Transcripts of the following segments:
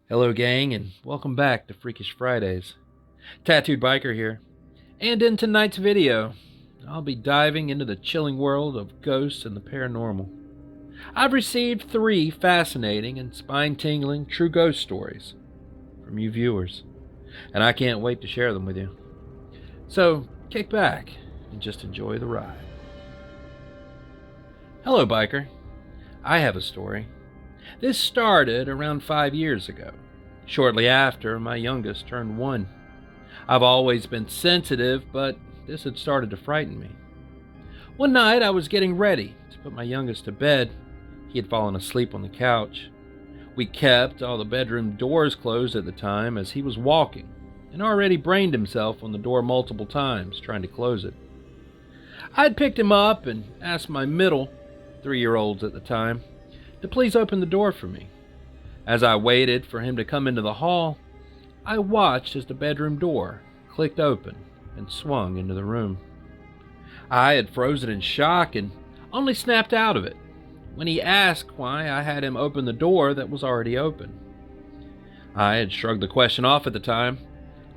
Hello gang, and welcome back to Freakish Fridays. TattooedBiker here, and in tonight's video, I'll be diving into the chilling world of ghosts and the paranormal. I've received 3 fascinating and spine-tingling true ghost stories from you viewers, and I can't wait to share them with you. So, kick back and just enjoy the ride. Hello biker, I have a story. This started around 5 years ago, shortly after my youngest turned 1. I've always been sensitive, but this had started to frighten me. One night I was getting ready to put my youngest to bed. He had fallen asleep on the couch. We kept all the bedroom doors closed at the time as he was walking and already brained himself on the door multiple times trying to close it. I had picked him up and asked my middle, 3-year-olds at the time, to please open the door for me. As I waited for him to come into the hall, I watched as the bedroom door clicked open and swung into the room. I had frozen in shock and only snapped out of it when he asked why I had him open the door that was already open. I had shrugged the question off at the time,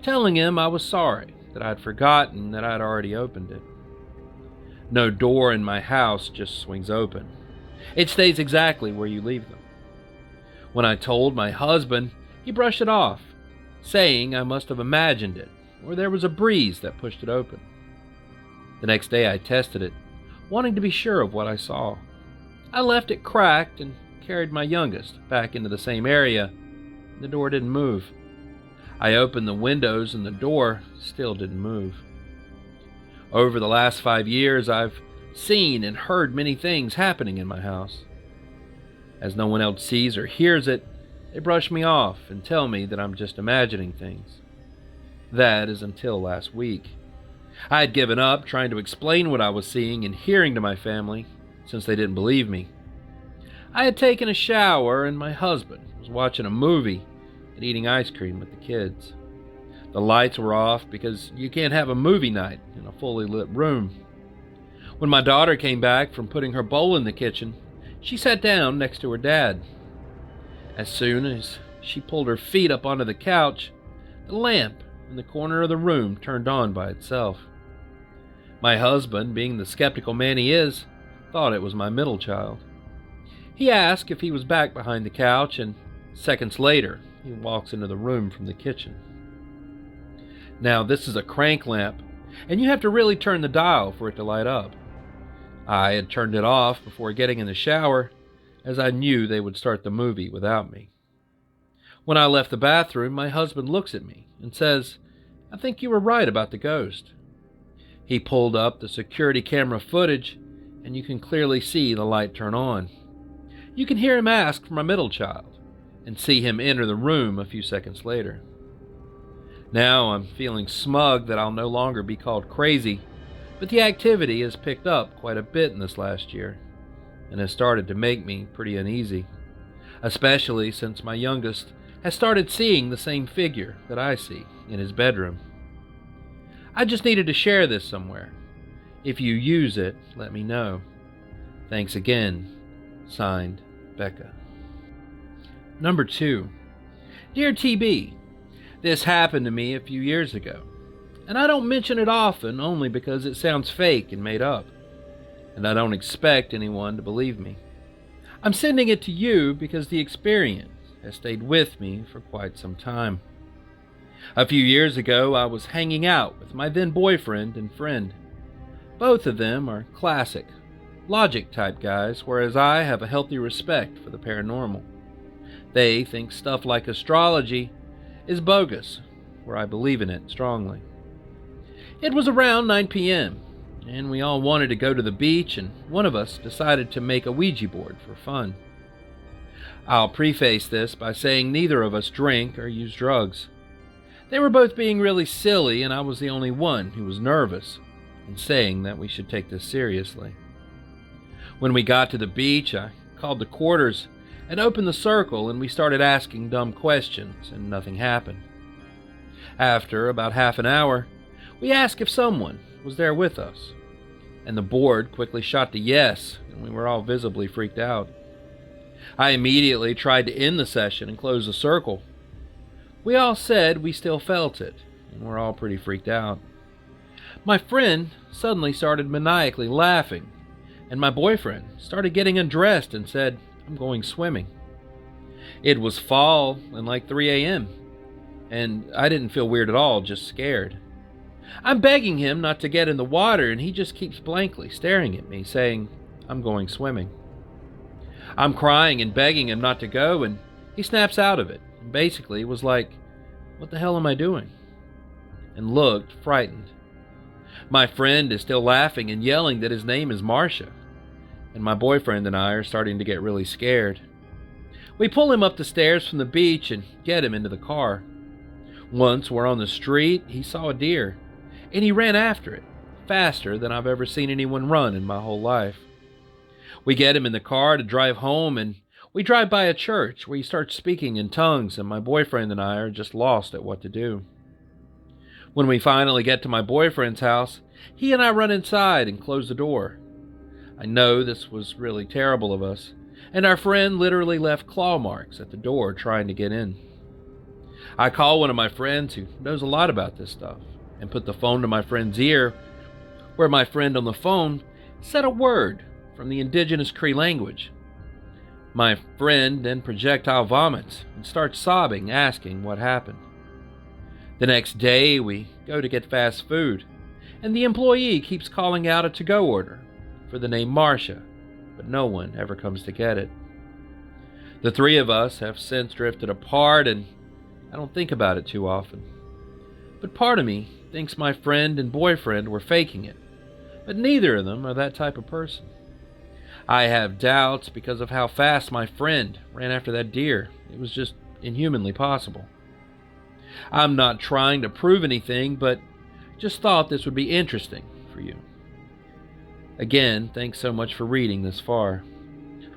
telling him I was sorry that I had forgotten that I had already opened it. No door in my house just swings open. It stays exactly where you leave them. When I told my husband, he brushed it off, saying I must have imagined it, or there was a breeze that pushed it open. The next day I tested it, wanting to be sure of what I saw. I left it cracked and carried my youngest back into the same area. The door didn't move. I opened the windows and the door still didn't move. Over the last 5 years, I've seen and heard many things happening in my house. As no one else sees or hears it, they brush me off and tell me that I'm just imagining things. That is until last week. I had given up trying to explain what I was seeing and hearing to my family, since they didn't believe me. I had taken a shower and my husband was watching a movie and eating ice cream with the kids. The lights were off because you can't have a movie night in a fully lit room. When my daughter came back from putting her bowl in the kitchen, she sat down next to her dad. As soon as she pulled her feet up onto the couch, the lamp in the corner of the room turned on by itself. My husband, being the skeptical man he is, thought it was my middle child. He asked if he was back behind the couch, and seconds later, he walks into the room from the kitchen. Now, this is a crank lamp, and you have to really turn the dial for it to light up. I had turned it off before getting in the shower, as I knew they would start the movie without me. When I left the bathroom, my husband looks at me and says, "I think you were right about the ghost." He pulled up the security camera footage, and you can clearly see the light turn on. You can hear him ask for my middle child, and see him enter the room a few seconds later. Now I'm feeling smug that I'll no longer be called crazy, but the activity has picked up quite a bit in this last year, and has started to make me pretty uneasy, especially since my youngest has started seeing the same figure that I see in his bedroom. I just needed to share this somewhere. If you use it, let me know. Thanks again. Signed, Becca. Number 2. Dear TB, this happened to me a few years ago, and I don't mention it often only because it sounds fake and made up, and I don't expect anyone to believe me. I'm sending it to you because the experience has stayed with me for quite some time. A few years ago, I was hanging out with my then boyfriend and friend. Both of them are classic, logic-type guys, whereas I have a healthy respect for the paranormal. They think stuff like astrology is bogus, where I believe in it strongly. It was around 9 p.m., and we all wanted to go to the beach, and one of us decided to make a Ouija board for fun. I'll preface this by saying neither of us drink or use drugs. They were both being really silly, and I was the only one who was nervous and saying that we should take this seriously. When we got to the beach, I called the quarters and opened the circle, and we started asking dumb questions, and nothing happened. After about half an hour, we asked if someone was there with us, and the board quickly shot to yes, and we were all visibly freaked out. I immediately tried to end the session and close the circle, We all said we still felt it, and we're all pretty freaked out. My friend suddenly started maniacally laughing, and my boyfriend started getting undressed and said, "I'm going swimming." It was fall and like 3 a.m., and I didn't feel weird at all, just scared. I'm begging him not to get in the water, and he just keeps blankly staring at me, saying, "I'm going swimming." I'm crying and begging him not to go, and he snaps out of it, and basically was like, "What the hell am I doing?" and looked frightened. My friend is still laughing and yelling that his name is Marcia, and my boyfriend and I are starting to get really scared. We pull him up the stairs from the beach and get him into the car. Once we're on the street, he saw a deer, and he ran after it, faster than I've ever seen anyone run in my whole life. We get him in the car to drive home, and we drive by a church where he starts speaking in tongues, and my boyfriend and I are just lost at what to do. When we finally get to my boyfriend's house, he and I run inside and close the door. I know this was really terrible of us, and our friend literally left claw marks at the door trying to get in. I call one of my friends who knows a lot about this stuff and put the phone to my friend's ear, where my friend on the phone said a word from the indigenous Cree language. My friend then projectile vomits and starts sobbing, asking what happened. The next day, we go to get fast food, and the employee keeps calling out a to-go order for the name Marcia, but no one ever comes to get it. The three of us have since drifted apart, and I don't think about it too often. But part of me thinks my friend and boyfriend were faking it, but neither of them are that type of person. I have doubts because of how fast my friend ran after that deer. It was just inhumanly possible. I'm not trying to prove anything, but just thought this would be interesting for you. Again, thanks so much for reading this far.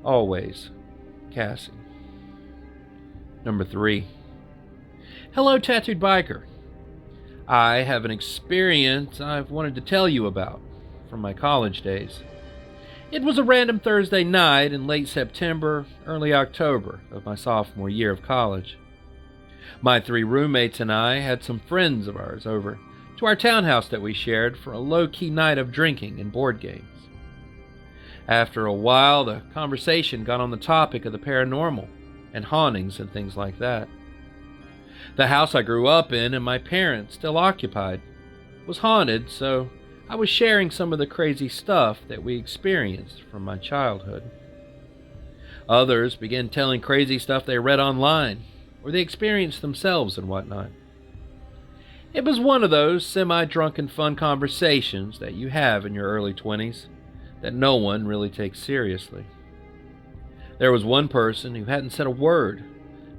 Always, Cassie. Number 3. Hello, Tattooed Biker. I have an experience I've wanted to tell you about from my college days. It was a random Thursday night in late September, early October of my sophomore year of college. My 3 roommates and I had some friends of ours over to our townhouse that we shared for a low-key night of drinking and board games. After a while, the conversation got on the topic of the paranormal and hauntings and things like that. The house I grew up in and my parents still occupied was haunted, so I was sharing some of the crazy stuff that we experienced from my childhood. Others began telling crazy stuff they read online or they experienced themselves and whatnot. It was one of those semi-drunken fun conversations that you have in your early 20s that no one really takes seriously. There was one person who hadn't said a word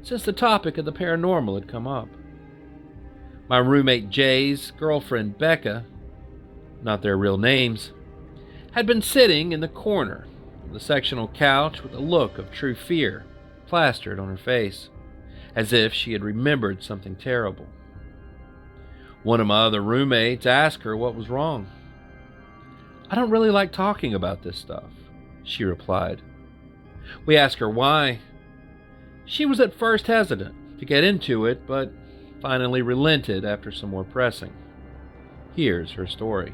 since the topic of the paranormal had come up. My roommate Jay's girlfriend Becca, not their real names, had been sitting in the corner of the sectional couch with a look of true fear plastered on her face, as if she had remembered something terrible. One of my other roommates asked her what was wrong. "I don't really like talking about this stuff," she replied. We asked her why. She was at first hesitant to get into it, but finally relented after some more pressing. Here's her story.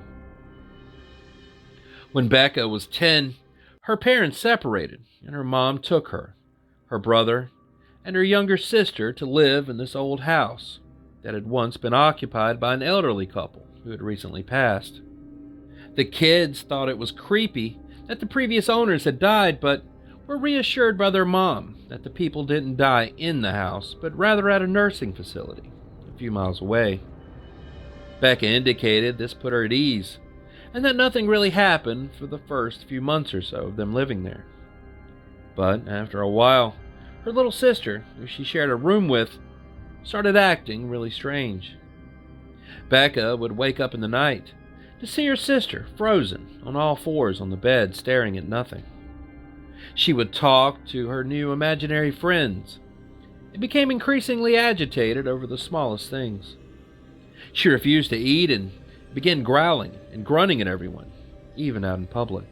When Becca was 10, her parents separated, and her mom took her brother, and her younger sister to live in this old house that had once been occupied by an elderly couple who had recently passed. The kids thought it was creepy that the previous owners had died, but were reassured by their mom that the people didn't die in the house, but rather at a nursing facility a few miles away. Becca indicated this put her at ease, and that nothing really happened for the first few months or so of them living there. But after a while, her little sister, who she shared a room with, started acting really strange. Becca would wake up in the night to see her sister frozen on all fours on the bed staring at nothing. She would talk to her new imaginary friends and became increasingly agitated over the smallest things. She refused to eat and began growling and grunting at everyone, even out in public.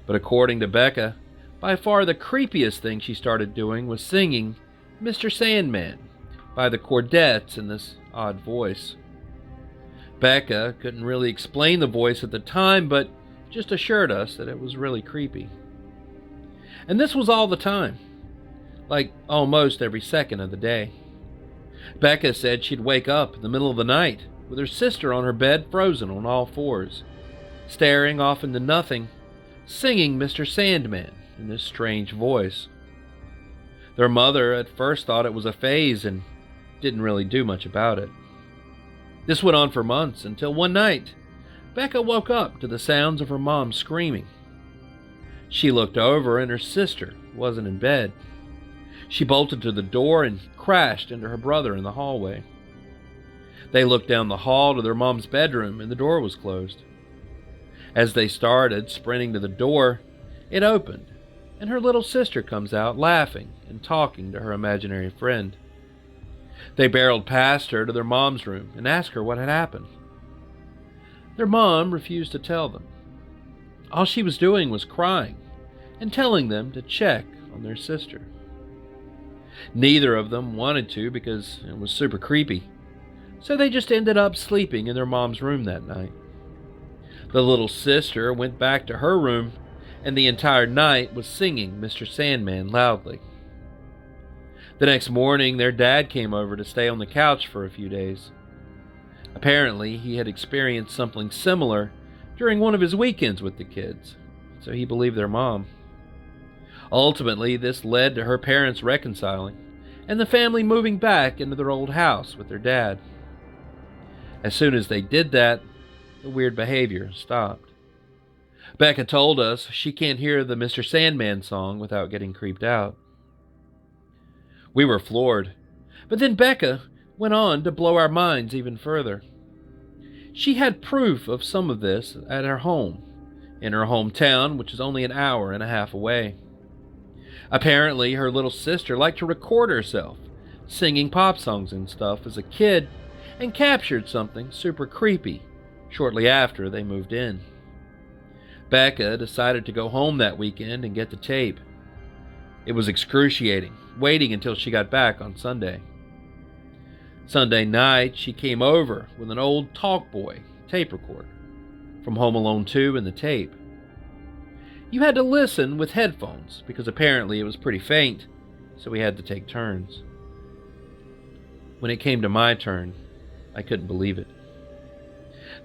But according to Becca, by far the creepiest thing she started doing was singing Mr. Sandman by the chordettes in this odd voice. Becca couldn't really explain the voice at the time, but just assured us that it was really creepy. And this was all the time, like almost every second of the day. Becca said she'd wake up in the middle of the night with her sister on her bed frozen on all fours, staring off into nothing, singing Mr. Sandman in this strange voice. Their mother at first thought it was a phase and didn't really do much about it. This went on for months until one night, Becca woke up to the sounds of her mom screaming. She looked over and her sister wasn't in bed. She bolted to the door and crashed into her brother in the hallway. They looked down the hall to their mom's bedroom and the door was closed. As they started sprinting to the door, it opened and her little sister comes out laughing and talking to her imaginary friend. They barreled past her to their mom's room and asked her what had happened. Their mom refused to tell them. All she was doing was crying and telling them to check on their sister. Neither of them wanted to because it was super creepy, so they just ended up sleeping in their mom's room that night. The little sister went back to her room and the entire night was singing Mr. Sandman loudly. The next morning, their dad came over to stay on the couch for a few days. Apparently, he had experienced something similar during one of his weekends with the kids, so he believed their mom. Ultimately, this led to her parents reconciling, and the family moving back into their old house with their dad. As soon as they did that, the weird behavior stopped. Becca told us she can't hear the Mr. Sandman song without getting creeped out. We were floored, but then Becca went on to blow our minds even further. She had proof of some of this at her home, in her hometown, which is only an hour and a half away. Apparently, her little sister liked to record herself, singing pop songs and stuff as a kid, and captured something super creepy shortly after they moved in. Becca decided to go home that weekend and get the tape. It was excruciating, waiting until she got back on Sunday. Sunday night, she came over with an old Talkboy tape recorder from Home Alone 2 and the tape. You had to listen with headphones because apparently it was pretty faint, so we had to take turns. When it came to my turn, I couldn't believe it.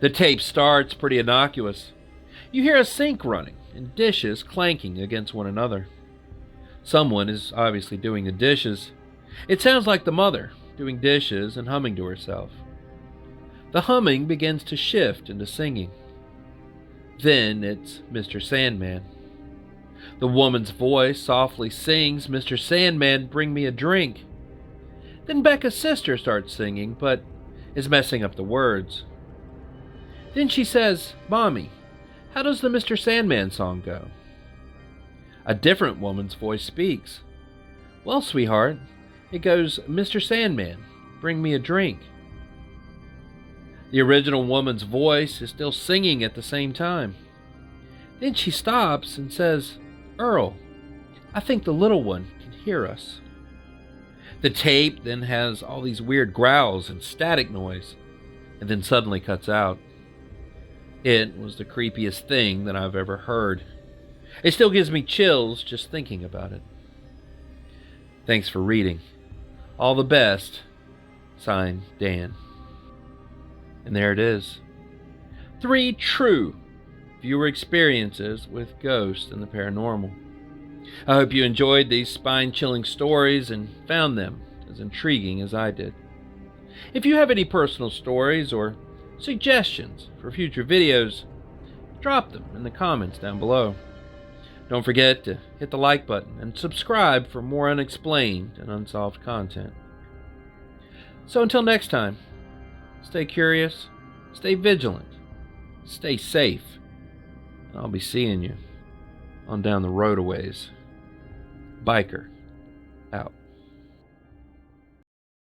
The tape starts pretty innocuous. You hear a sink running and dishes clanking against one another. Someone is obviously doing the dishes. It sounds like the mother doing dishes and humming to herself. The humming begins to shift into singing. Then it's Mr. Sandman. The woman's voice softly sings, "Mr. Sandman, bring me a drink." Then Becca's sister starts singing, but is messing up the words. Then she says, "Mommy, how does the Mr. Sandman song go?" A different woman's voice speaks. "Well, sweetheart, it goes, 'Mr. Sandman, bring me a drink.'" The original woman's voice is still singing at the same time. Then she stops and says, "Earl, I think the little one can hear us." The tape then has all these weird growls and static noise, and then suddenly cuts out. It was the creepiest thing that I've ever heard. It still gives me chills just thinking about it. Thanks for reading. All the best. Signed, Dan. And there it is. 3 true viewer experiences with ghosts and the paranormal. I hope you enjoyed these spine-chilling stories and found them as intriguing as I did. If you have any personal stories or suggestions for future videos, drop them in the comments down below. Don't forget to hit the like button and subscribe for more unexplained and unsolved content. So until next time, stay curious, stay vigilant, stay safe, and I'll be seeing you on down the road a ways. Biker.